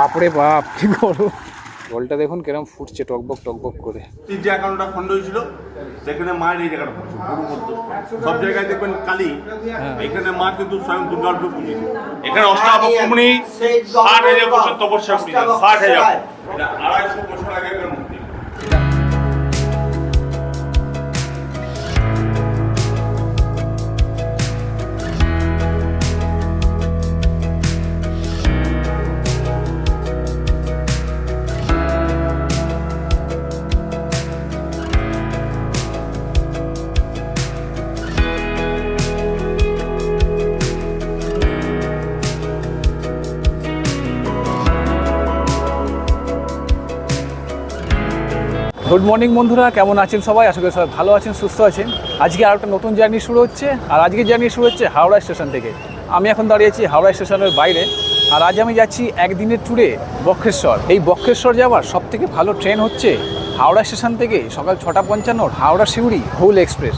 বাপরে বাপ, কি করো! জলটা দেখুন কিরম ফুটছে টকবক টকবক করে। যে একাউন্টটা খন্ড হয়েছিল সেখানে মায়ের এই জায়গাটা পড়ছে গরু মধ্যে সব জায়গায় দেখবেন কালী, এখানে মা কিন্তু স্বয়ং দুর্গার রূপে পূজিত। এখানে অষ্টাবক্রমণি ৬০,০০০ বছর তপস্যা করেছেন, ৬০,০০০। এটা ২৫০ বছর আগেকার মূর্তি। গুড মর্নিং বন্ধুরা, কেমন আছেন সবাই? আশা করি সবাই ভালো আছেন, সুস্থ আছেন। আজকে আর একটা নতুন জার্নি শুরু হচ্ছে, আর আজকের জার্নি শুরু হচ্ছে হাওড়া স্টেশন থেকে। আমি এখন দাঁড়িয়েছি হাওড়া স্টেশনের বাইরে, আর আজ আমি যাচ্ছি একদিনের ট্যুরে বক্রেশ্বর। এই বক্রেশ্বর যাওয়ার সবথেকে ভালো ট্রেন হচ্ছে হাওড়া স্টেশন থেকে সকাল ৬:৫৫ হাওড়া সিউড়ি হুল এক্সপ্রেস,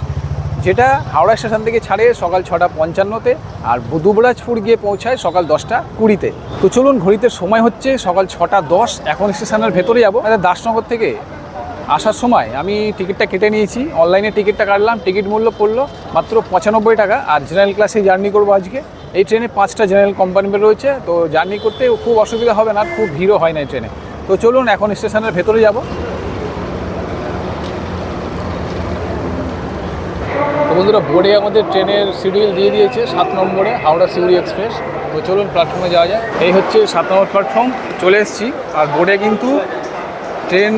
যেটা হাওড়া স্টেশন থেকে ছাড়ে সকাল ৬:৫৫-তে আর দুবরাজপুর গিয়ে পৌঁছায় সকাল ১০:২০-তে। তো চলুন, ঘড়িতে সময় হচ্ছে সকাল ৬:১০। এখন স্টেশনের ভেতরে যাবো। দাসনগর থেকে আসার সময় আমি টিকিটটা কেটে নিয়েছি, অনলাইনে টিকিটটা কাটলাম। টিকিট মূল্য পড়লো মাত্র ৯৫ টাকা। আর জেনারেল ক্লাসে জার্নি করবো আজকে। এই ট্রেনে 5টা জেনারেল কম্পার্টমেন্ট রয়েছে, তো জার্নি করতে খুব অসুবিধা হবে না, খুব ভিড়ও হয় না এই ট্রেনে। তো চলুন এখন স্টেশনের ভেতরে যাব। তো বন্ধুরা, বোর্ডে আমাদের ট্রেনের শিডিউল দিয়ে দিয়েছে 7 নম্বরে হাওড়া সিউড়ি এক্সপ্রেস। তো চলুন প্ল্যাটফর্মে যাওয়া যায়। এই হচ্ছে 7 নম্বর প্ল্যাটফর্ম, চলে এসেছি। আর বোর্ডে কিন্তু ট্রেন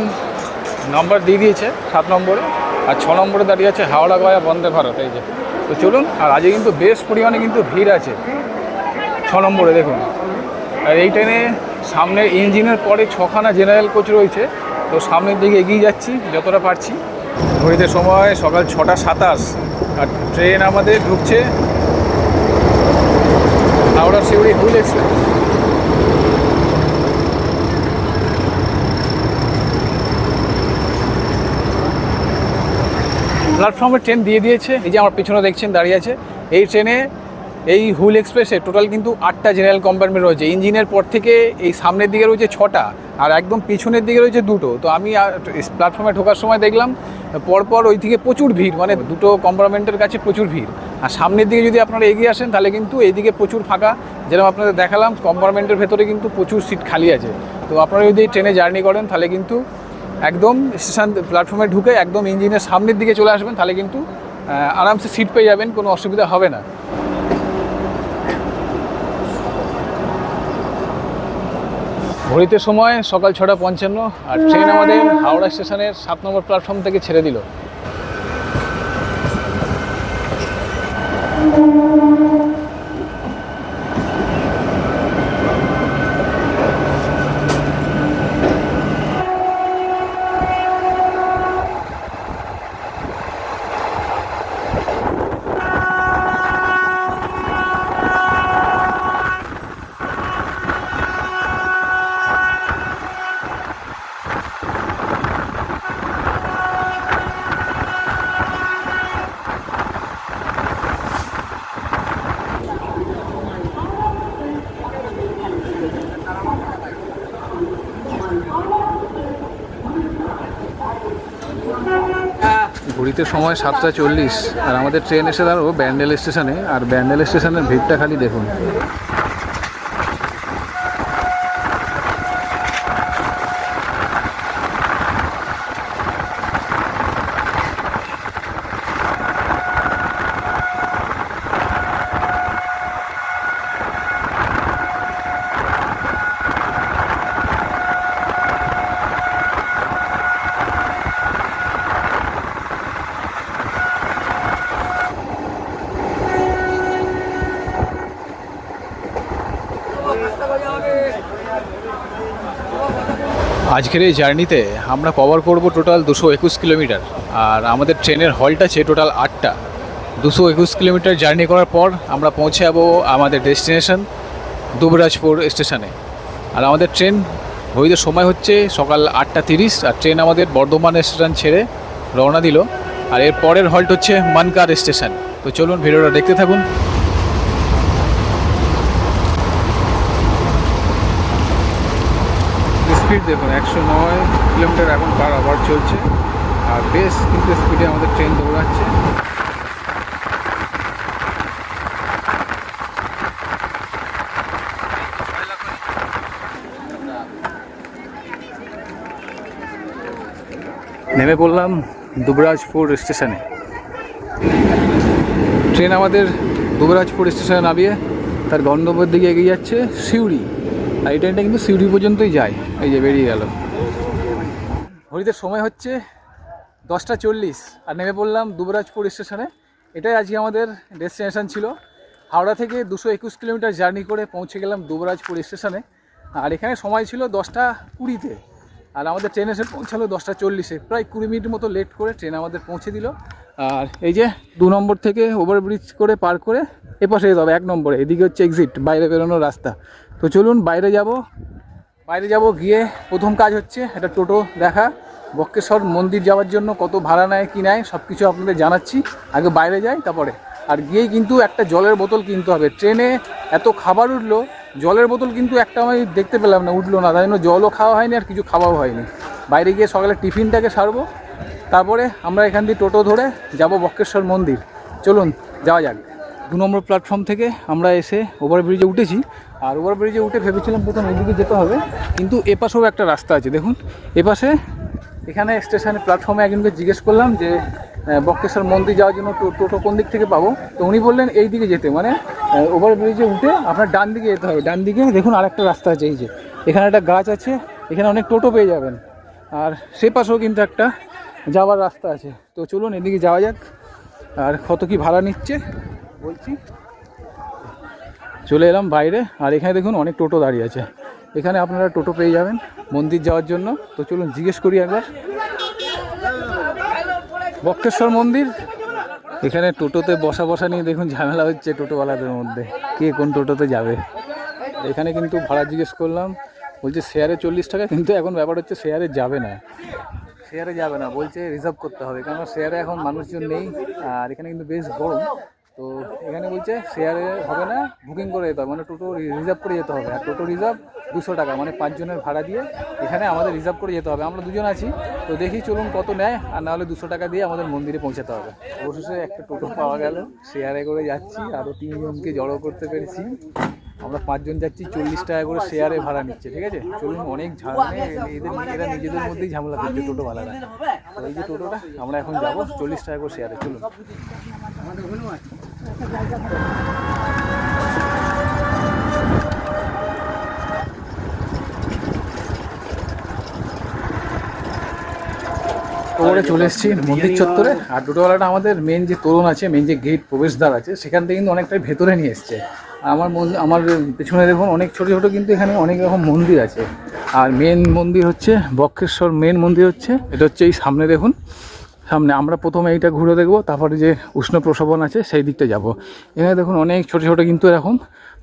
নাম্বার দিয়ে দিয়েছে 7 নম্বরে, আর 6 নম্বরে দাঁড়িয়ে আছে হাওড়া গয়া বন্দে ভারত। এই যে, তো চলুন। আর আজকে কিন্তু বেশ পরিমাণে কিন্তু ভিড় আছে 6 নম্বরে, দেখুন। আর এই ট্রেনে সামনের ইঞ্জিনের পরে 6খানা জেনারেল কোচ রয়েছে। তো সামনের দিকে এগিয়ে যাচ্ছি যতটা পারছি। ঘড়িতে সময় সকাল 6:২৭, আর ট্রেন আমাদের ঢুকছে হাওড়া সিউড়ি হুল এক্সপ্রেস। প্ল্যাটফর্মে ট্রেন দিয়ে দিয়েছে। এই যে আমার পিছনে দেখছেন দাঁড়িয়ে আছে। এই ট্রেনে, এই হুল এক্সপ্রেসে টোটাল কিন্তু 8টা জেনারেল কম্পার্টমেন্ট রয়েছে। ইঞ্জিনের পর থেকে এই সামনের দিকে রয়েছে 6টা, আর একদম পিছনের দিকে রয়েছে 2টো। তো আমি প্ল্যাটফর্মে ঢোকার সময় দেখলাম পরপর ওই থেকে প্রচুর ভিড়, মানে 2টো কম্পার্টমেন্টের কাছে প্রচুর ভিড়। আর সামনের দিকে যদি আপনারা এগিয়ে আসেন তাহলে কিন্তু এইদিকে প্রচুর ফাঁকা। যেরকম আপনাদের দেখালাম, কম্পার্টমেন্টের ভেতরে কিন্তু প্রচুর সিট খালি আছে। তো আপনারা যদি ট্রেনে জার্নি করেন তাহলে কিন্তু একদম স্টেশন প্ল্যাটফর্মে ঢুকে একদম ইঞ্জিনের সামনের দিকে চলে আসবেন, তাহলে কিন্তু আরামসে সিট পেয়ে যাবেন, কোনো অসুবিধা হবে না। ঘড়িতে সময় সকাল ৬:৫৫, আর ট্রেন আমাদের হাওড়া স্টেশনের 7 নম্বর প্ল্যাটফর্ম থেকে ছেড়ে দিল। ঘড়িতে সময় 7:40, আর আমাদের ট্রেন এসে দাঁড়াবো ব্যান্ডেল স্টেশনে। আর ব্যান্ডেল স্টেশনের ভিড়টা খালি দেখুন। আজকের এই জার্নিতে আমরা কভার করব টোটাল 221 কিলোমিটার। আর আমাদের ট্রেনের হল্ট আছে টোটাল 8টা। 221 কিলোমিটার জার্নি করার পর আমরা পৌঁছে যাবো আমাদের ডেস্টিনেশন দুবরাজপুর স্টেশনে। আর আমাদের ট্রেন ঘড়িতে সময় হচ্ছে সকাল 8:30, আর ট্রেন আমাদের বর্ধমান স্টেশন ছেড়ে রওনা দিল। আর এর পরের হল্ট হচ্ছে মানকার স্টেশন। তো চলুন ভিডিওটা দেখতে থাকুন। স্পিড দেখুন 109 কিলোমিটার এখন পার আওয়ার চলছে, আর বেশ কিন্তু স্পিডে আমাদের ট্রেন দৌড়াচ্ছে। নেমে পড়লাম দুবরাজপুর স্টেশনে। ট্রেন আমাদের দুবরাজপুর স্টেশনে নামিয়ে তার গন্তব্যের দিকে এগিয়ে যাচ্ছে সিউড়ি, আর এই ট্রেনটা কিন্তু সিউড়ি পর্যন্তই যায়। এই যে বেরিয়ে গেল। ঘড়িতে সময় হচ্ছে 10:40 আর নেমে পড়লাম দুবরাজপুর স্টেশনে। এটাই আজকে আমাদের ডেস্টিনেশন ছিল। হাওড়া থেকে 221 কিলোমিটার জার্নি করে পৌঁছে গেলাম দুবরাজপুর স্টেশনে। আর এখানে সময় ছিল 10:20-তে, আর আমাদের ট্রেন এসে পৌঁছালো 10:40-এ। প্রায় 20 মিনিট মতো লেট করে ট্রেন আমাদের পৌঁছে দিল। আর এই যে 2 নম্বর থেকে ওভারব্রিজ করে পার করে এপাশে যেতে হবে 1 নম্বরে। এদিকে হচ্ছে এক্সিট, বাইরে বেরোনোর রাস্তা। তো চলুন বাইরে যাব। গিয়ে প্রথম কাজ হচ্ছে একটা টোটো দেখা। বক্রেশ্বর মন্দির যাওয়ার জন্য কত ভাড়া নেয় কি নেয় সব কিছু আপনাদের জানাচ্ছি। আগে বাইরে যাই তারপরে। আর গিয়েই কিন্তু একটা জলের বোতল কিনতে হবে। ট্রেনে এত খাবার উঠলো, জলের বোতল কিন্তু একটা আমি দেখতে পেলাম না, উঠলো না। তাই জন্য জলও খাওয়া হয়নি আর কিছু খাওয়াও হয়নি। বাইরে গিয়ে সকালে টিফিনটাকে সারবো, তারপরে আমরা এখান দিয়ে টোটো ধরে যাব বক্রেশ্বর মন্দির। চলুন যাওয়া যাক। 2 নম্বর প্ল্যাটফর্ম থেকে আমরা এসে ওভারব্রিজে উঠেছি। আর ওভারব্রিজে উঠে ভেবেছিলাম প্রথম এদিকে যেতে হবে, কিন্তু এপাশেও একটা রাস্তা আছে দেখুন। এপাশে এখানে স্টেশনে প্ল্যাটফর্মে একজনকে জিজ্ঞেস করলাম যে বক্রেশ্বর মন্দির যাওয়ার জন্য টোটো কোন দিক থেকে পাবো। তো উনি বললেন এই দিকে যেতে, মানে ওভারব্রিজে উঠে আপনার ডান দিকে যেতে হবে। ডান দিকে দেখুন আরেকটা রাস্তা আছে, এই যে এখানে একটা গাছ আছে, এখানে অনেক টোটো পেয়ে যাবেন। আর সে পাশেও কিন্তু একটা যাওয়ার রাস্তা আছে। তো চলুন এদিকে যাওয়া যাক। আর কত কি ভাড়া নিচ্ছে বলছি। চলে এলাম বাইরে, আর এখানে দেখুন অনেক টোটো দাঁড়িয়ে আছে। এখানে আপনারা টোটো পেয়ে যাবেন মন্দির যাওয়ার জন্য। তো চলুন জিজ্ঞেস করি একবার। বক্রেশ্বর মন্দির, এখানে টোটোতে বসা নিয়ে দেখুন ঝামেলা হচ্ছে টোটোওয়ালাদের মধ্যে, কে কোন টোটোতে যাবে। এখানে কিন্তু ভাড়া জিজ্ঞেস করলাম, বলছে শেয়ারে 40 টাকা, কিন্তু এখন ব্যাপার হচ্ছে শেয়ারে যাবে না, বলছে রিজার্ভ করতে হবে, কারণ শেয়ারে এখন মানুষজন নেই। আর এখানে কিন্তু বেশ গরম, তো এখানে বলছে শেয়ারে হবে না, বুকিং করে যেতে হবে, মানে টোটো রিজার্ভ করে যেতে হবে। আর টোটো রিজার্ভ 200 টাকা, মানে 5 জনের ভাড়া দিয়ে এখানে আমাদের রিজার্ভ করে যেতে হবে। আমরা 2 জন আছি, তো দেখি চলুন কত নেয়। আর নাহলে 200 টাকা দিয়ে আমাদের মন্দিরে পৌঁছাতে হবে। অবশেষে একটা টোটো পাওয়া গেল, শেয়ারে করে যাচ্ছি। আরও 3 জনকে জড়ো করতে পেরেছি। আমরা 5 জন যাচ্ছি, 40 টাকা করে শেয়ারে ভাড়া নিচ্ছে, ঠিক আছে। চলুন, অনেক ঝামেলা, এরা নিজেদের মধ্যেই ঝামেলা করছে টোটোওয়ালারা। তো এই যে টোটোটা আমরা এখন যাবো 40 টাকা করে শেয়ারে। চলুন। ওপরে চলে এসেছি মন্দির চত্বরে। আর টোটোওয়ালাটা আমাদের মেন যে তোরণ আছে, মেন যে গেট প্রবেশদ্বার আছে, সেখান থেকে কিন্তু অনেকটাই ভেতরে নিয়ে এসছে। আমার পেছনে দেখুন অনেক ছোট ছোট কিন্তু এখানে অনেক রকম মন্দির আছে। আর মেন মন্দির হচ্ছে বক্রেশ্বর, মেন মন্দির হচ্ছে এটা হচ্ছে এই সামনে দেখুন, সামনে। আমরা প্রথমে এইটা ঘুরে দেখবো, তারপরে যে উষ্ণ প্রসবন আছে সেই দিকটা যাব। এখানে দেখুন অনেক ছোট ছোট কিন্তু এরকম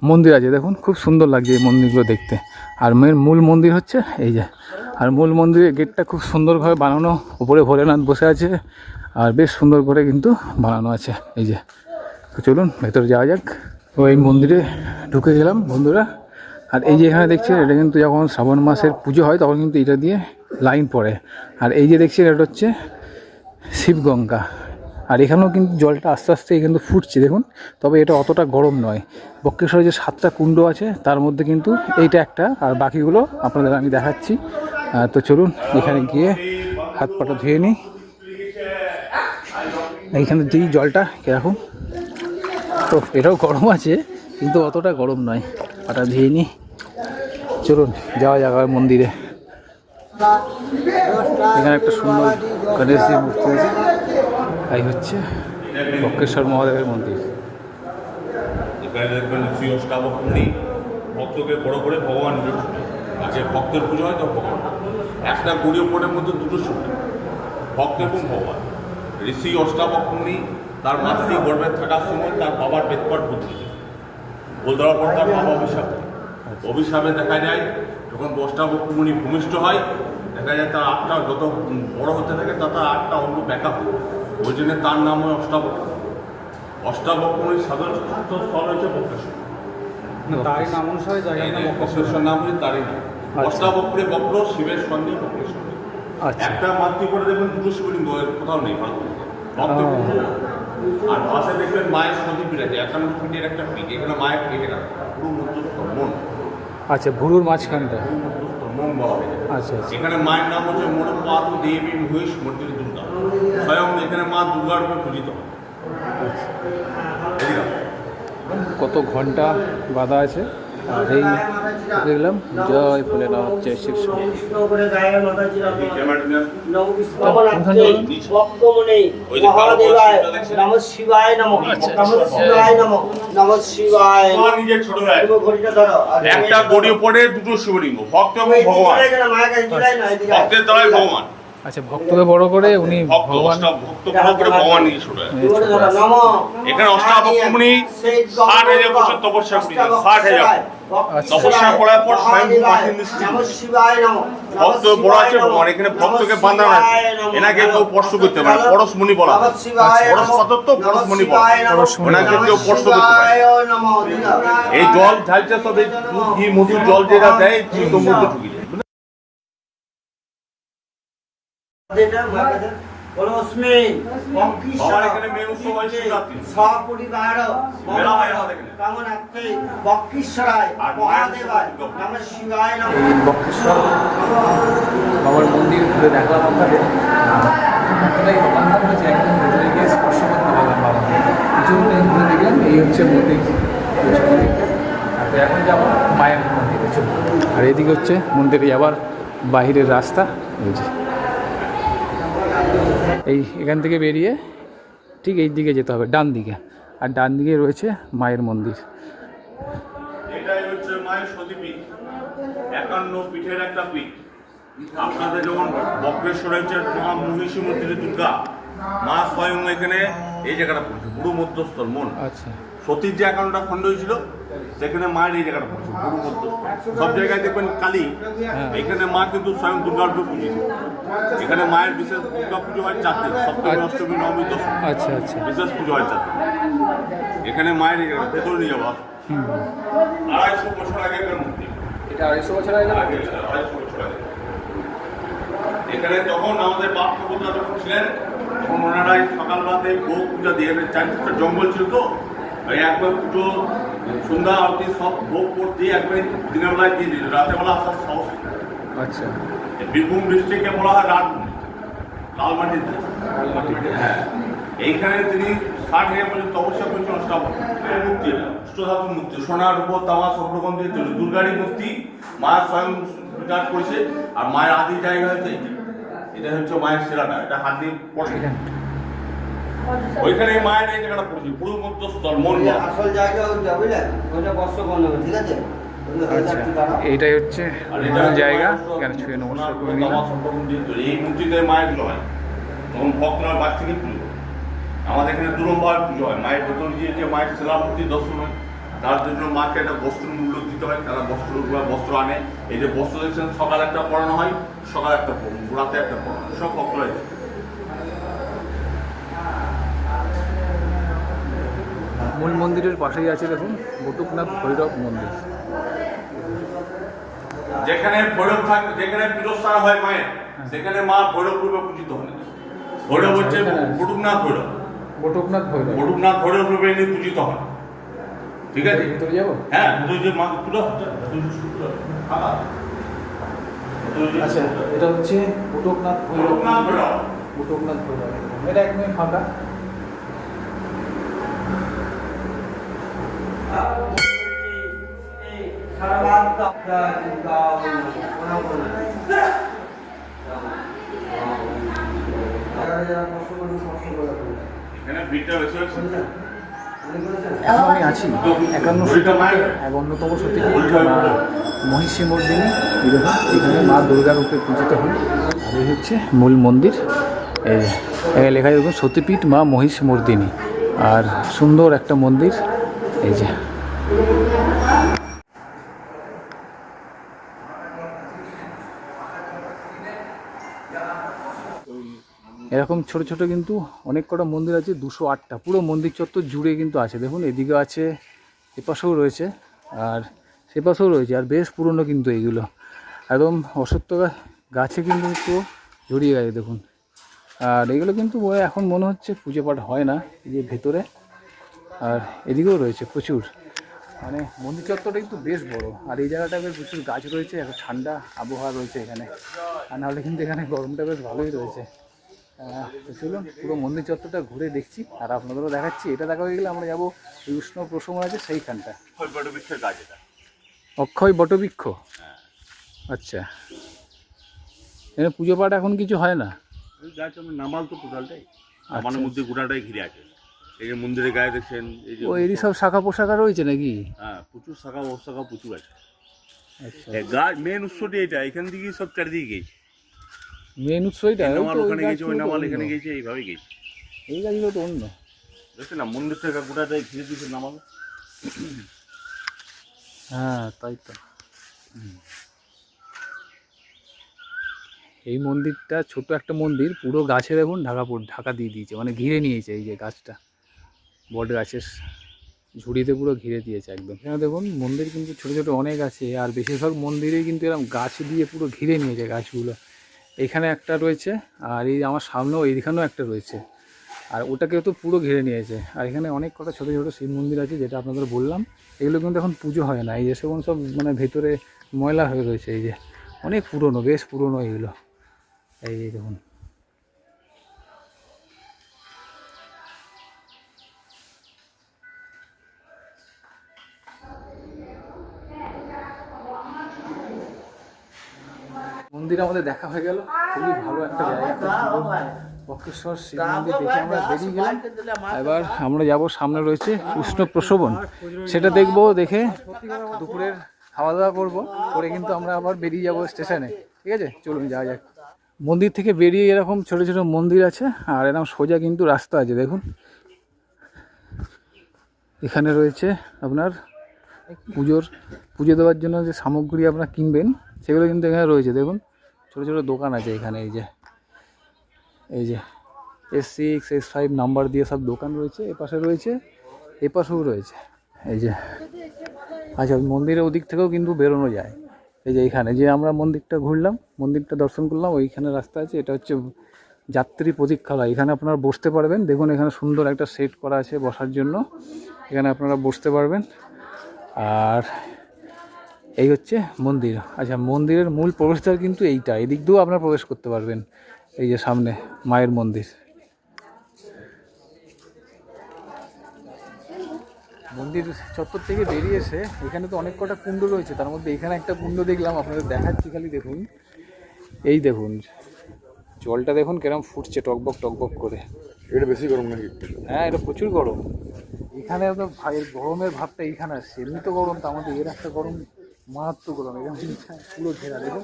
মন্দির আছে, দেখুন খুব সুন্দর লাগছে এই মন্দিরগুলো দেখতে। আর মূল মন্দির হচ্ছে এই যে, আর মূল মন্দিরের গেটটা খুব সুন্দরভাবে বানানো, উপরে ভোলেনাথ বসে আছে, আর বেশ সুন্দর করে কিন্তু বানানো আছে এই যে। তো চলুন ভেতরে যাওয়া যাক। তো এই মন্দিরে ঢুকে গেলাম বন্ধুরা। আর এই যে এখানে দেখছেন, এটা কিন্তু যখন শ্রাবণ মাসের পুজো হয় তখন কিন্তু এটা দিয়ে লাইন পড়ে। আর এই যে দেখছেন, এটা হচ্ছে শিবগঙ্গা। আর এখানেও কিন্তু জলটা আস্তে আস্তে কিন্তু ফুটছে দেখুন, তবে এটা অতটা গরম নয়। বক্রেশ্বরে যে 7টা কুণ্ড আছে তার মধ্যে কিন্তু এইটা একটা, আর বাকিগুলো আপনাদের আমি দেখাচ্ছি। তো চলুন এখানে গিয়ে হাত পাটা ধুয়ে নিই। এইখানে যেই জলটা কীরকম, তো এটাও গরম আছে কিন্তু অতটা গরম নয়। পাটা ধুয়ে নিই, চলুন যাওয়া যাক মন্দিরে। এখানে একটা সুন্দর গণেশজির মূর্তি আছে, এই হচ্ছে বক্রেশ্বর মহাদেবের মন্দির। এখানে দেখবেন শ্রী অষ্টাবক্রমণী ভক্তকে বড় করে ভগবান আজকে ভক্তের পুজো হয়, তো ভগবান একটা গড়িয়ে পড়ের মধ্যে দুটো শুনে ভক্ত এবং ভগবান। ঋষি অষ্টাবক্রমণী তার মাতৃ গর্ভে থাকার সময় তার বাবার বেদপাঠ বুদ্ধি বল দেওয়ার পর তার বাবা অভিশাপে দেখা যায় যখন অষ্টাবক্রমণী ভূমিষ্ঠ হয়, দেখা যায় তার আটটা যত বড় হতে থাকে তার 8টা অঙ্গ ব্যাখ্যা হয়। ওই জন্য তার নাম হয় অষ্টাবক্রমণী। অষ্টাবক্রমণীর সাধারণ স্থল হচ্ছে বক্রেশ্বর, তারই নাম অনুসারে জায়গার নাম বক্রেশ্বর নাম হচ্ছে তারই নাম। অষ্টাবক্রে বক্র, শিবের সঙ্গে বক্রের সঙ্গে। আচ্ছা একটা মাতৃ করে দেখবেন দুটো শিবলিঙ্গ কোথাও নেই ভারত ভক্ত কিন্তু। আর পাশে দেখবেন মায়ের সতী পীঠ আছে, 51 ফিটের একটা পিঠ, এখানে মায়ের পেটে রাখা পুরো মধ্যস্থল মন। আচ্ছা, ভুরুর মাঝখানটা। মন বলা হয়। আচ্ছা আচ্ছা। এখানে মায়ের নাম হচ্ছে মোড়পাত দেবী মহিষ মূর্তির দুর্গা, স্বয়ং এখানে মা দুর্গার রূপে পূজিত হয়। কত ঘন্টা বাঁধা আছে। আর এই দেখলাম জয় ভোলেনাথ, জয় শিব শম্ভু। একটা গড়িয়ে পড়ে দুটো শিবলিঙ্গ, ভক্ত এবং ভগবান, ভক্তের দ্বারাই ভগবান। আচ্ছা, ভক্তকে বড় করে উনি ভগবান, ভক্ত বড় করে ভগবান নিয়ে ছোট হয়। এখানে অষ্টাবক্রমণি 60,000 বছর তপস্যা করেছেন, 60,000 তপস্যা করার পর স্বয়ং মাটির নিশ্চিত ভক্ত বড় আছে ভগবান। এখানে ভক্তকে বাঁধানো আছে, এনাকে কেউ স্পর্শ করতে পারে, পরশমণি বলা হয়। পরশ পাথর তো পরশমণি বলা হয়, ওনাকে কেউ স্পর্শ করতে পারে। এই জল ঢালছে সব এই দুধ ঘি মধুর জল যেটা দেয় চিত্ত মধ্যে ঢুকে যায়। বাবার মন্দির ঘুরে দেখলাম আপনাদের। এতটাই অবান্ধব হয়েছে, একদম ভেতরে গিয়ে স্পর্শ করতে পারলাম বাবা। কিছু ঘুরে দেখলাম, এই হচ্ছে মন্দির। তো এখন যাবো মায়ের মন্দিরে, চলুন। আর এদিকে হচ্ছে মন্দিরে যাবার বাহিরের রাস্তা। এই যে এই এখান থেকে বেরিয়ে ঠিক এই দিকে যেতে হবে, ডান দিকে। আর ডান দিকে রয়েছে মায়ের মন্দির। এটাই হচ্ছে মায়ের সতীপীঠ, 51 পীঠের একটা পীঠ। আপনাদের যেমন বক্রেশ্বর হচ্ছে মা মহিষী মূর্তির দুর্গা, মা স্বয়ং এখানে এই জায়গাটা পড়ছে পুরো মধ্যস্থল মন। আচ্ছা, সতীর যে 51টা খণ্ড হয়েছিল সেখানে মায়ের এই জায়গাটা পড়ছে পুরো মধ্যস্থল। সব জায়গায় দেখবেন কালী, এখানে মা কিন্তু স্বয়ং দুর্গার রূপে পূজিত। এখানে মায়ের বিশেষ দুর্গা পুজো হয় 4 দিন, সপ্তমী, অষ্টমী, নবমী, দশমী। আচ্ছা আচ্ছা। বিশেষ পুজো হয় 4 দিন। এখানে মায়ের এই জায়গাটা ভেতরে নিয়ে যাওয়া 250 বছর আগেকার মূর্তি। এটা 250 বছর আগে। 250 বছর আগে। এখানে যখন আমাদের বাপ ঠাকুরদা যখন ছিলেন তখন ওনারাই সকালবেলাতে গো পূজা দিয়ে, চারদিকটা জঙ্গল ছিল তো, ওই একবার পুজো সন্ধ্যা অবধি সব ভোগ করতে একবার দিনের বেলায় দিয়ে দিল, রাতের বেলা আসার সাহস। আচ্ছা, বীরভূম ডিস্ট্রিক্টে বলা হয় রাজভূমি, লালমাটিতে। হ্যাঁ, এইখানে তিনি 60,000 বছর তপস্যা করেছেন। মূর্তি, অষ্টধাতু মূর্তি, সোনার উপর তামা সব রকম দিয়ে তৈরি দুর্গারই মূর্তি। মায়ের স্বয়ং বিরাজ করেছে। আর মায়ের আদি জায়গা হচ্ছে এটা হচ্ছে মায়ের সেরাটা, এটা হাত দিয়ে পড়ে। ওইখানে মায়ের এই জায়গাটা পড়েছে পুরো মধ্যস্থল মন। আসল জায়গা ওইটা, বুঝলেন? ওইটা বর্ষ করবে, ঠিক আছে? এইটাই হচ্ছে জায়গা, এখানে ছুঁয়ে নমস্কার করে নিলাম। এই মূর্তিতে মায়ের পুজো হয়, তখন ভক্তরা বাড়ি থেকে পুজো। আমাদের এখানে দুরম্ভাবে পুজো হয়। মায়ের ভেতর দিয়ে যে মায়ের শিলা মূর্তি দর্শন হয়, তার জন্য মাকে একটা বস্ত্র মূল্য দিতে হয়। তারা বস্ত্র আনে। এই যে বস্ত্র দেখছেন, সকালে একটা পরানো হয়, সকালে একটা রাতে একটা পরানো হয়, সব ভক্তরাই দেয়। মূল মন্দিরের পাশেই আছে দেখুন বটুকনাথ ভৈরব মন্দির। যেখানে ভৈরব থাকে, যেখানে পীরস্থান হয় মায়ের, সেখানে মা ভৈরব রূপে পূজিত হন। ভৈরব হচ্ছে বটুকনাথ ভৈরব। বটুকনাথ ভৈরব, বটুকনাথ ভৈরব রূপে ইনি পূজিত হন। ঠিক আছে, ভিতরে যাবো। হ্যাঁ, ভিতরে যে মা তুলো। আচ্ছা, এটা হচ্ছে বটুকনাথ ভৈরব। বটুকনাথ ভৈরব, বটুকনাথ ভৈরব, এটা একদমই ফাঁকা। এখানে ভিড়টা বেশি হচ্ছে। এখন আমি আছি 51তম সতীপীঠ মা মহিষী মর্দিনী। এখানে মা দুর্গার রূপে পূজিত হন। আর এই হচ্ছে মূল মন্দির। এই লেখা দেখুন সতীপীঠ মা মহিষ মর্দিনী। আর সুন্দর একটা মন্দির। এই যে এরকম ছোট ছোট কিন্তু অনেক কটা মন্দির আছে, 208টা পুরো মন্দির চত্বর জুড়ে কিন্তু আছে। দেখুন এদিকে আছে, এপাশেও রয়েছে আর সেপাশেও রয়েছে। আর বেশ পুরনো কিন্তু এইগুলো। একদম অশ্বত্থ গাছে কিন্তু একটু জড়িয়ে গেছে দেখুন। আর এগুলো কিন্তু এখন মনে হচ্ছে পুজো পাঠ হয় না এই যে ভেতরে। আর এদিকেও রয়েছে প্রচুর, মানে মন্দির চত্বরটা কিন্তু বেশ বড়। আর এই জায়গাটা বেশ প্রচুর গাছ রয়েছে, এখন ঠান্ডা আবহাওয়া রয়েছে এখানে, আর নাহলে কিন্তু এখানে গরমটা বেশ ভালোই রয়েছে। তো চলুন পুরো মন্দির চত্বরটা ঘুরে দেখছি আর আপনাদেরও দেখাচ্ছি। এটা দেখা হয়ে গেলে আমরা যাবো উষ্ণ প্রশমন আছে সেইখানটা, অক্ষয় বটবৃক্ষ। আচ্ছা, এখানে পুজো পাঠ এখন কিছু হয় না? গাছ নামাল তো টোটালটাই নামানোর মধ্যে গোটাটাই ঘিরে আছে। এই যে মন্দিরের গায়ে দেখছেন এই যে এরই সব শাখা পোশাখা রয়েছে নাকি? হ্যাঁ, প্রচুর শাখা শাখা প্রচুর আছে। আচ্ছা, গাছ মেন উৎসটি এটা, এখান থেকেই সব চারিদিকে গেছে। মেন উৎস এটা? নামাল ওখানে গেছে, ওই নামাল এখানে গেছে, এইভাবে গেছে। এই গাছগুলো তো অন্য, দেখছেন না মন্দির থেকে গোটাটাই ঘিরে দিয়েছে নামাল। হ্যাঁ তাই তো। এই মন্দিরটা ছোট একটা মন্দির, পুরো গাছে দেখুন ঢাকা দিয়ে দিয়েছে, মানে ঘিরে নিয়েছে। এই যে গাছটা বট গাছের ঝুড়িতে পুরো ঘিরে দিয়েছে একদম। এখানে দেখুন মন্দির কিন্তু ছোট ছোট অনেক আছে, আর বেশিরভাগ মন্দিরেই কিন্তু এরকম গাছ দিয়ে পুরো ঘিরে নিয়েছে গাছগুলো। এখানে একটা রয়েছে, আর এই আমার সামনেও এইখানেও একটা রয়েছে, আর ওটাকেও তো পুরো ঘিরে নিয়েছে। আর এখানে অনেক কটা ছোটো ছোটো শিব মন্দির আছে, যেটা আপনাদের বললাম। এগুলো কিন্তু এখন পুজো হয় না, এই যে সেগুলো সব মানে ভেতরে ময়লা হয়ে রয়েছে। এই যে অনেক পুরনো, বেশ পুরনো এগুলো। এই যে দেখুন, মন্দির আমাদের দেখা হয়ে গেল। খুবই ভালো একটা জায়গা, বক্রেশ্বর শিব মন্দির দেখে আমরা বেরিয়ে গেলাম। এবার আমরা যাব, সামনে রয়েছে উষ্ণ প্রসবন, সেটা দেখবো। দেখে দুপুরের খাওয়া দাওয়া করবো, করে কিন্তু আমরা আবার বেরিয়ে যাব স্টেশনে। ঠিক আছে, চলুন যাওয়া যাক। মন্দির থেকে বেরিয়ে এরকম ছোট ছোট মন্দির আছে, আর এরকম সোজা কিন্তু রাস্তা আছে দেখুন। এখানে রয়েছে আপনার পুজো দেওয়ার জন্য যে সামগ্রী আপনারা কিনবেন, সেগুলো কিন্তু এখানে রয়েছে দেখুন। ছোটো ছোটো দোকান আছে এখানে। এই যে S6 S5 নাম্বার দিয়ে সব দোকান রয়েছে। এপাশে রয়েছে, এপাশেও রয়েছে। এই যে আচ্ছা, মন্দিরের ওদিক থেকেও কিন্তু বেরোনো যায়। এই যে এখানে যে আমরা মন্দিরটা ঘুরলাম, মন্দিরটা দর্শন করলাম, ওইখানে রাস্তা আছে। এটা হচ্ছে যাত্রী প্রতীক্ষালয়, এখানে আপনারা বসতে পারবেন। দেখুন এখানে সুন্দর একটা সেট করা আছে বসার জন্য, এখানে আপনারা বসতে পারবেন। আর এই হচ্ছে মন্দির। আচ্ছা, মন্দিরের মূল প্রবেশদ্বার কিন্তু এইটা, এদিক দিয়েও আপনারা প্রবেশ করতে পারবেন। এই যে সামনে মায়ের মন্দির। মন্দির চত্বর থেকে বেরিয়ে এসে এখানে তো অনেক কটা কুণ্ড রয়েছে, তার মধ্যে এখানে একটা কুণ্ড দেখলাম, আপনাদের দেখাচ্ছি। খালি দেখুন, এই দেখুন জলটা দেখুন কিরম ফুটছে টকবক টকবক করে। এটা বেশি গরম নাকি? হ্যাঁ, এটা প্রচুর গরম। এখানে তো গরমের ভাবটা এইখানে আসছে। এমনি তো গরম, তার মধ্যে এর একটা গরম, মারাত্মক গরম। এরকম পুরো ঘেরা দেখুন,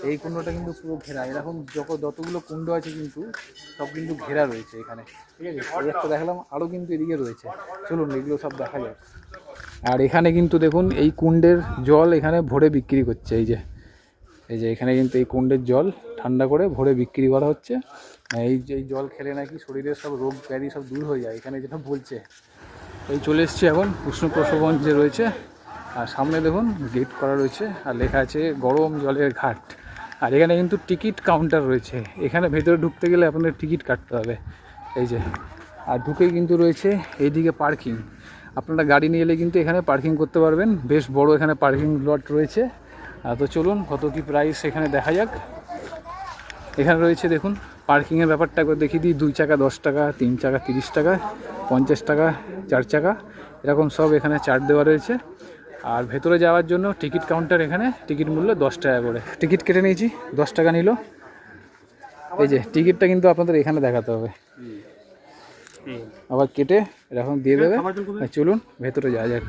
এই কুণ্ডটা কিন্তু পুরো ঘেরা। এরকম যতগুলো কুণ্ড আছে কিন্তু সব কিন্তু ঘেরা রয়েছে এখানে। ঠিক আছে, এই একটা দেখালাম, আরও কিন্তু এদিকে রয়েছে। চলুন এগুলো সব দেখা যাক। আর এখানে কিন্তু দেখুন এই কুণ্ডের জল এখানে ভরে বিক্রি করছে। এই যে এখানে কিন্তু এই কুণ্ডের জল ঠান্ডা করে ভরে বিক্রি করা হচ্ছে। এই জল খেলে নাকি শরীরের সব রোগ ব্যাধি সব দূর হয়ে যায়, এখানে যেটা বলছে। এই চলে এসছি এখন উষ্ণ প্রসবন যে রয়েছে, আর সামনে দেখুন গেট করা রয়েছে, আর লেখা আছে গরম জলের ঘাট। আর এখানে কিন্তু টিকিট কাউন্টার রয়েছে, এখানে ভেতরে ঢুকতে গেলে আপনাদের টিকিট কাটতে হবে। এই যে, আর ঢুকেই কিন্তু রয়েছে এইদিকে পার্কিং। আপনারা গাড়ি নিয়ে এলে কিন্তু এখানে পার্কিং করতে পারবেন, বেশ বড় এখানে পার্কিং লট রয়েছে। তো চলুন কত কী প্রাইস এখানে দেখা যাক। এখানে রয়েছে দেখুন পার্কিংয়ের ব্যাপারটা করে দেখিয়ে দিই। 2 চাকা 10 টাকা, 3 চাকা 30 টাকা, 50 টাকা, 4 চাকা, এরকম সব এখানে চার্ট দেওয়া রয়েছে। আর ভেতরে যাওয়ার জন্য টিকিট কাউন্টার, এখানে টিকিট মূল্য 10 টাকা করে। টিকিট কেটে নিয়েছি, 10 টাকা নিল। এই যে টিকিটটা কিন্তু আপনাদের এখানে দেখাতে হবে, আবার কেটে এরকম দিয়ে দেবে। চলুন ভেতরে যাওয়া যাক।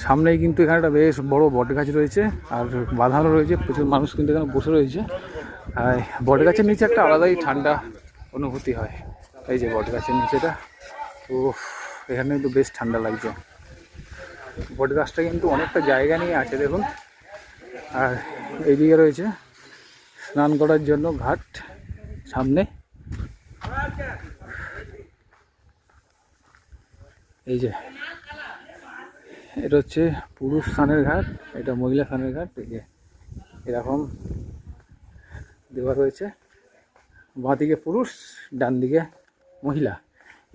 সামনেই কিন্তু এখানে একটা বেশ বড় বট গাছ রয়েছে, আর বাঁধানো রয়েছে, প্রচুর মানুষ কিন্তু এখানে বসে রয়েছে। আর বট গাছের নিচে একটা আলাদাই ঠান্ডা অনুভূতি হয়। এই যে বট গাছের নিচেটা, ও এখানে কিন্তু বেশ ঠান্ডা লাগছে। বট গাছটা কিন্তু অনেকটা জায়গা নিয়ে আছে দেখুন। আর এইদিকে রয়েছে স্নান করার জন্য ঘাট সামনে। এই যে এটা হচ্ছে পুরুষ স্নানের ঘাট, এটা মহিলা স্নানের ঘাট। এই যে এরকম দেওয়া রয়েছে, বাঁ দিকে পুরুষ, ডান দিকে মহিলা।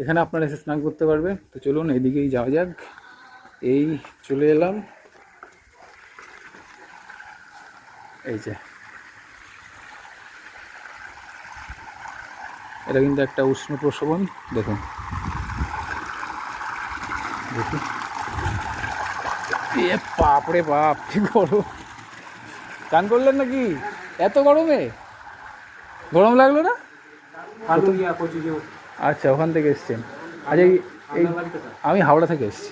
এখানে আপনারা এসে স্নান করতে পারবেন। তো চলুন এইদিকেই যাওয়া যাক। এই চলে এলাম, এই যে এটা কিন্তু একটা উষ্ণ প্রসবন। দেখুন দেখুন, এ বাপরে বাপ, কি গরম! চান করলেন নাকি এত গরমে? গরম লাগলো না? আচ্ছা, ওখান থেকে এসছেন। আচ্ছা, এই আমি হাওড়া থেকে এসেছি,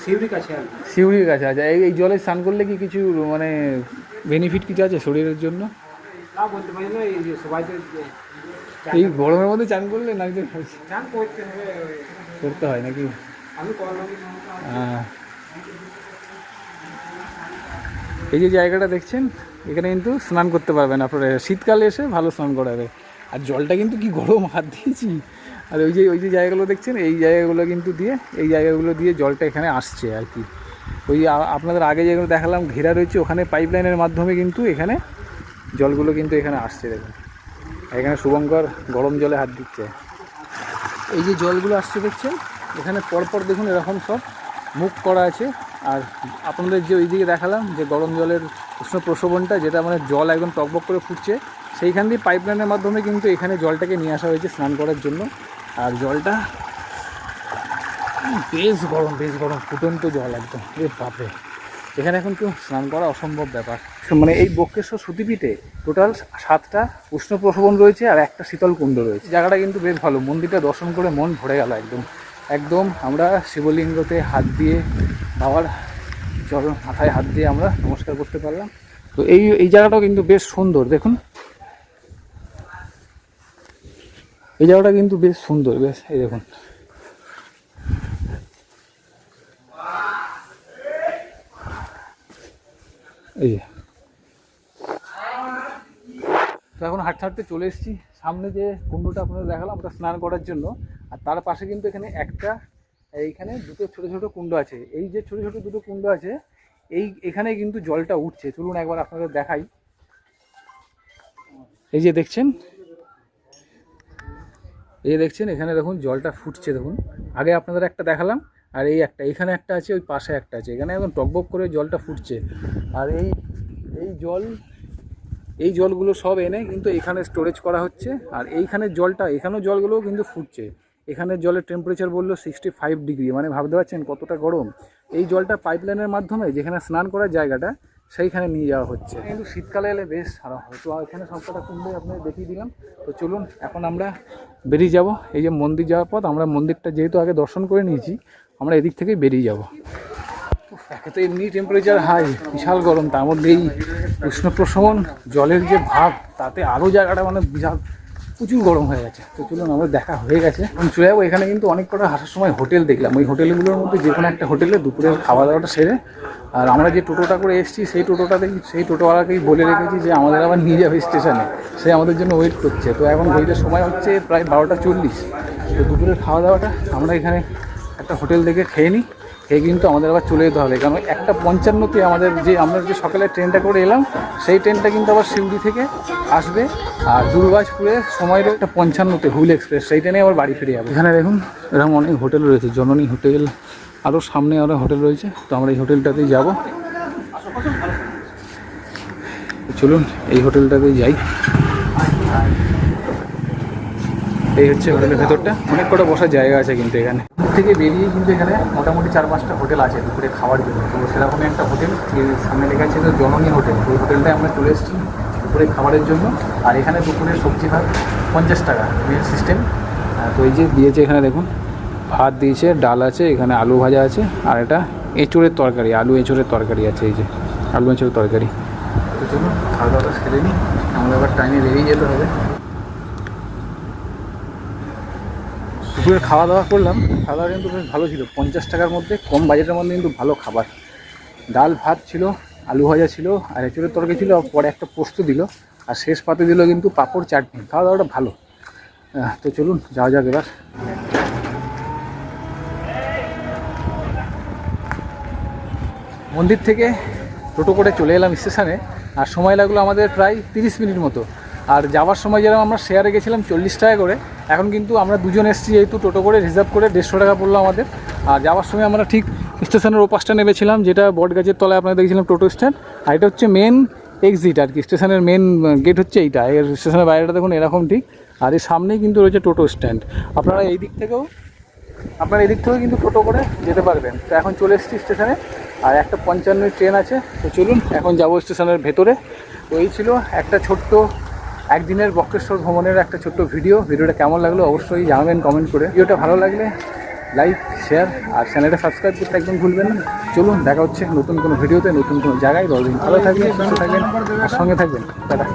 সিউড়ির কাছে। আচ্ছা, এই জলে স্নান করলে কি কিছু মানে বেনিফিট কিছু আছে শরীরের জন্য? এই গরমের মধ্যে চান করলে না করতে হয় নাকি? এই যে জায়গাটা দেখছেন, এখানে কিন্তু স্নান করতে পারবেন আপনারা। শীতকালে এসে ভালো স্নান করাবে। আর জলটা কিন্তু কি গরম, হাত দিয়েছি। আর ওই যে জায়গাগুলো দেখছেন, এই জায়গাগুলো দিয়ে জলটা এখানে আসছে আর কি। ওই আপনাদের আগে যেগুলো দেখালাম ঘেরা রয়েছে, ওখানে পাইপ লাইনের মাধ্যমে কিন্তু এখানে জলগুলো কিন্তু এখানে আসছে। দেখুন এখানে শুভঙ্কর গরম জলে হাত দিচ্ছে। এই যে জলগুলো আসছে দেখছেন, এখানে পরপর দেখুন এরকম সব মুখ করা আছে। আর আপনাদের যে ওই দিকে দেখালাম যে গরম জলের উষ্ণ প্রসবনটা, যেটা মানে জল একদম টকবক করে ফুটছে, সেইখান দিয়ে পাইপলাইনের মাধ্যমে কিন্তু এখানে জলটাকে নিয়ে আসা হয়েছে স্নান করার জন্য। আর জলটা বেশ গরম, ফুটন্ত জল একদম। বাপরে, এখানে এখন কেউ স্নান করা অসম্ভব ব্যাপার। মানে এই বক্রেশ্বর সতীপীঠে টোটাল 7টা উষ্ণ প্রসবন রয়েছে আর একটা শীতল কুণ্ড রয়েছে। জায়গাটা কিন্তু বেশ ভালো। মন্দিরটা দর্শন করে মন ভরে গেল একদম। আমরা শিবলিঙ্গতে হাত দিয়ে, বাবার চরণ মাথায় হাত দিয়ে আমরা নমস্কার করতে পারলাম। তো এই জায়গাটাও কিন্তু বেশ সুন্দর। দেখুন এই জায়গাটা কিন্তু বেশ সুন্দর, বেশ। এই দেখুন এই যে, তো এখন হাঁটতে হাঁটতে চলে এসেছি সামনে যে কুণ্ডটা আপনাদের দেখালাম, ওটা স্নান করার জন্য। আর তার পাশে কিন্তু এইখানে দুটো ছোট ছোট কুণ্ড আছে। এই যে ছোট ছোট দুটো কুণ্ড আছে, এখানে কিন্তু জলটা উঠছে। চলুন একবার আপনাদের দেখাই। এই যে দেখছেন এখানে দেখুন জলটা ফুটছে। দেখুন আগে আপনাদের একটা দেখালাম, আর এখানে একটা আছে, ওই পাশে একটা আছে। এখানে একদম টকবক করে জলটা ফুটছে। আর এই জলগুলো সব এনে কিন্তু এখানে স্টোরেজ করা হচ্ছে। আর এখানেও জলগুলোও কিন্তু ফুটছে। এখানের জলের টেম্পারেচার বললো 65 ডিগ্রি, মানে ভাবতে পারছেন কতটা গরম। এই জলটা পাইপলাইনের মাধ্যমে যেখানে স্নান করার জায়গাটা, সেইখানে নিয়ে যাওয়া হচ্ছে। কিন্তু শীতকালে এলে বেশ আরাম হবে। তো এখানে সবকটা কুণ্ডই আপনাদের দেখিয়ে দিলাম। তো চলুন এখন আমরা বেরিয়ে যাব। এই যে মন্দির যাওয়ার পথ, আমরা মন্দিরটা যেহেতু আগে দর্শন করে নিয়েছি, আমরা এদিক থেকেই বেরিয়ে যাব। একে তো এমনি টেম্পারেচার হাই, বিশাল গরম, তার মধ্যে এই উষ্ণ প্রসবন জলের যে ভাব, তাতে আরও জায়গাটা মানে বিশাল প্রচুর গরম হয়ে গেছে। তো চলুন, আমরা দেখা হয়ে গেছে, এখন চলে যাবো। এখানে কিন্তু অনেক কটা হাঁটার সময় হোটেল দেখলাম। ওই হোটেলগুলোর মধ্যে যে কোনো একটা হোটেলে দুপুরের খাওয়া দাওয়াটা সেরে, আর আমরা যে টোটোটা করে এসেছি সেই টোটোওয়ালাকেই বলে রেখেছি যে আমাদের আবার নিয়ে যাবে স্টেশনে। সে আমাদের জন্য ওয়েট করছে। তো এখন ঘড়িটার সময় হচ্ছে প্রায় 12টা 40। তো দুপুরের খাওয়া দাওয়াটা আমরা এখানে একটা হোটেল দেখে খেয়ে নিই। কিন্তু আমাদের আবার চলে যেতে হবে, কারণ 1:55-তে আমরা যে সকালে ট্রেনটা করে এলাম, সেই ট্রেনটা কিন্তু আবার শিউড়ি থেকে আসবে। আর দুর্গাপুরে সময় রয়েছে 1:55-তে হুল এক্সপ্রেস, সেই ট্রেনে আবার বাড়ি ফিরে যাবে। এখানে দেখুন এরকম অনেক হোটেল রয়েছে, জননী হোটেল, আরও সামনে আরও হোটেল রয়েছে। তো আমরা এই হোটেলটাতেই যাব। চলুন এই হোটেলটাতেই যাই। এই হচ্ছে হোটেলের ভেতরটা। অনেক কটা বসার জায়গা আছে কিন্তু এখানে থেকে বেরিয়ে কিন্তু এখানে মোটামুটি 4-5টা হোটেল আছে দুপুরে খাওয়ার জন্য। তো সেরকমই একটা হোটেল, সামনে লেখা আছে জননী হোটেল। ওই হোটেলটায় আমরা চলে এসেছি দুপুরে খাবারের জন্য। আর এখানে দুপুরে সবজি ভাত 50 টাকা মিল সিস্টেম। তো এই যে দিয়েছে, এখানে দেখুন ভাত দিয়েছে, ডাল আছে, এখানে আলু ভাজা আছে, আর এটা এঁচোড়ের তরকারি, আলু এঁচোড়ের তরকারি আছে। এই যে আলু এঁচোড়ের তরকারি। তো চলুন খাওয়া দাওয়াটা সেরে নিই, আমরা আবার টাইমে বেরিয়ে যেতে হবে। দুপুরে খাওয়া দাওয়া করলাম, খাওয়া দাওয়া কিন্তু বেশ ভালো ছিল। 50 টাকার মধ্যে, কম বাজেটের মধ্যে কিন্তু ভালো খাবার। ডাল ভাত ছিল, আলু ভাজা ছিল, আর এঁচোড়ের তরকারি ছিল, পরে একটা পোস্ত দিল, আর শেষ পাতে দিল কিন্তু পাঁপড় চাটনি। খাওয়া দাওয়াটা ভালো। তো চলুন যাওয়া যাক এবার। মন্দির থেকে টোটো করে চলে এলাম স্টেশনে, আর সময় লাগলো আমাদের প্রায় 30 মিনিট মতো। আর যাওয়ার সময় যেরকম আমরা শেয়ারে গেছিলাম 40 টাকা করে, এখন কিন্তু আমরা দুজন এসেছি যেহেতু টোটো করে রিজার্ভ করে 150 টাকা পড়লো আমাদের। আর যাওয়ার সময় আমরা ঠিক স্টেশনের ওপাশটা নেমেছিলাম, যেটা বটগাছের তলায় আপনারা দেখছিলাম টোটো স্ট্যান্ড, আর এটা হচ্ছে মেন এক্সিট আর কি, স্টেশনের মেন গেট হচ্ছে এইটা। এর স্টেশনের বাইরেটা দেখুন এরকম ঠিক, আর এর সামনেই কিন্তু রয়েছে টোটো স্ট্যান্ড। আপনারা এই দিক থেকেও কিন্তু টোটো করে যেতে পারবেন। তো এখন চলে এসেছি স্টেশনে, আর 1:55 ট্রেন আছে। তো চলুন এখন যাবো স্টেশনের ভেতরে। তো এই ছিল একটা ছোট্ট একদিনের বক্রেশ্বর ভ্রমণের একটা ছোট্ট ভিডিওটা কেমন লাগলো অবশ্যই জানাবেন কমেন্ট করে। ভিডিওটা ভালো লাগলে লাইক, শেয়ার আর চ্যানেলটা সাবস্ক্রাইব করতে একদম ভুলবেন না। চলুন দেখা হচ্ছে নতুন কোনো ভিডিওতে, নতুন কোনো জায়গায়। ভালো থাকবেন, সুস্থ থাকবেন আর সঙ্গে থাকবেন। টাটা।